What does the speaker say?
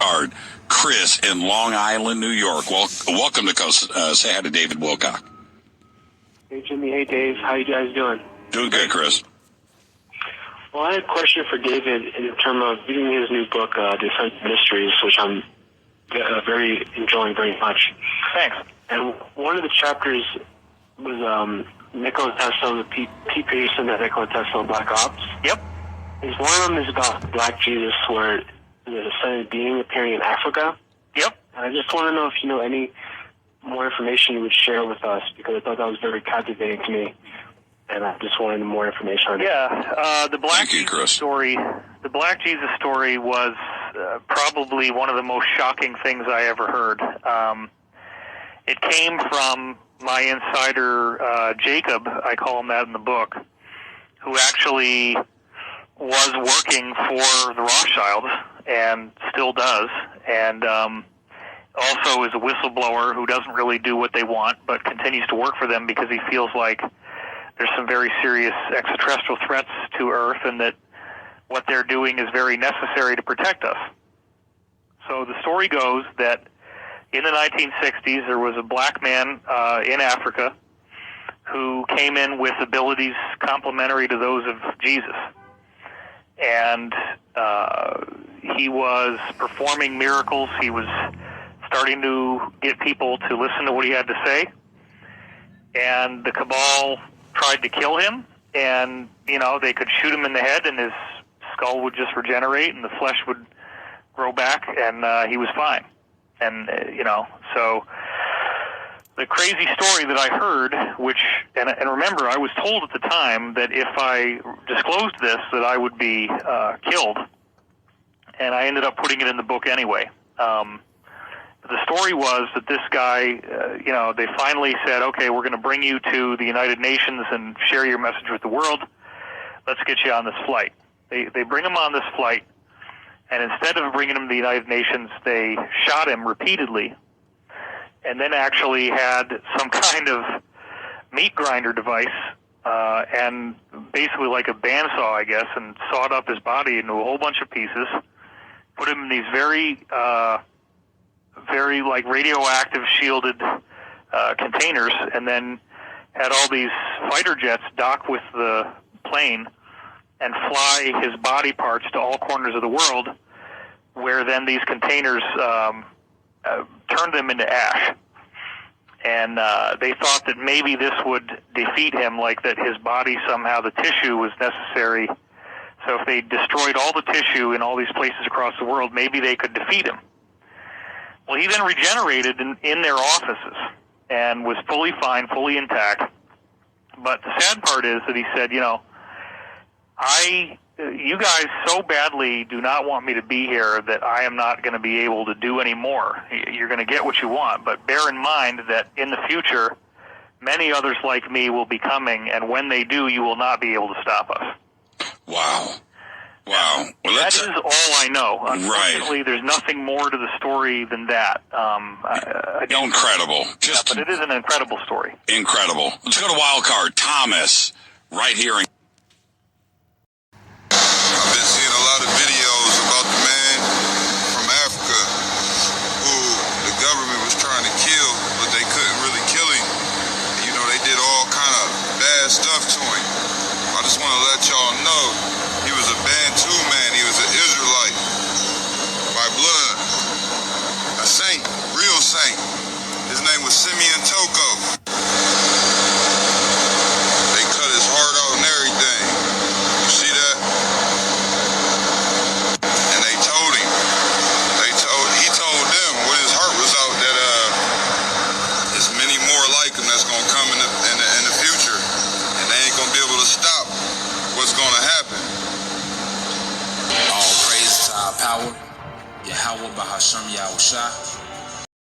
card. Chris in Long Island, New York. Welcome to Coast. Say hi to David Wilcock. Hey, Jimmy. Hey, Dave. How you guys doing? Doing good, Chris. Well, I had a question for David in terms of reading his new book, Defense Mysteries, which I'm very enjoying very much. Thanks. And one of the chapters was Nikola Tesla, the Pete Peterson, that Nikola Tesla Black Ops. Yep. One of them is about Black Jesus, where there's a ascended being appearing in Africa. Yep. And I just want to know if you know any more information you would share with us, because I thought that was very captivating to me, and I just wanted more information on it. Yeah, the Black Thank you, Jesus Chris. story. The Black Jesus story was probably one of the most shocking things I ever heard. It came from my insider Jacob, I call him that in the book, who actually was working for the Rothschilds and still does, and also is a whistleblower who doesn't really do what they want but continues to work for them because he feels like there's some very serious extraterrestrial threats to Earth and that what they're doing is very necessary to protect us. So the story goes that in the 1960s there was a black man in Africa who came in with abilities complementary to those of Jesus. And he was performing miracles. He was starting to get people to listen to what he had to say. And the cabal tried to kill him, and, you know, they could shoot him in the head and his skull would just regenerate and the flesh would grow back, and he was fine. And, you know, so the crazy story that I heard, which, and remember, I was told at the time that if I disclosed this, that I would be killed, and I ended up putting it in the book anyway. The story was that this guy, you know, they finally said, okay, we're going to bring you to the United Nations and share your message with the world. Let's get you on this flight. They bring him on this flight, and instead of bringing him to the United Nations, they shot him repeatedly, and then actually had some kind of meat grinder device, and basically like a bandsaw, I guess, and sawed up his body into a whole bunch of pieces, put him in these very like radioactive shielded containers, and then had all these fighter jets dock with the plane and fly his body parts to all corners of the world, where then these containers turned them into ash. And they thought that maybe this would defeat him, like that his body somehow, the tissue was necessary. So if they destroyed all the tissue in all these places across the world, maybe they could defeat him. Well, he then regenerated in their offices and was fully fine, fully intact. But the sad part is that he said, you know, you guys so badly do not want me to be here that I am not going to be able to do any more. You're going to get what you want, but bear in mind that in the future, many others like me will be coming, and when they do, you will not be able to stop us. Wow. Wow. Well, that is all I know. Unfortunately, right. There's nothing more to the story than that. I don't Incredible. But it is an incredible story. Incredible. Let's go to Wild Card. Thomas, right here in I've been seeing a lot of videos about the man from Africa who the government was trying to kill, but they couldn't really kill him. You know, they did all kind of bad stuff to him. I just want to let y'all know he was a Bantu man. He was an Israelite by blood, a saint, real saint. His name was Simeon Toko. They cut his heart out and everything. You see that? And they told him, he told them when his heart was out that there's many more like him that's gonna come in the future, and they ain't gonna be able to stop what's gonna happen. All praise to our power, YAHAWAH'S,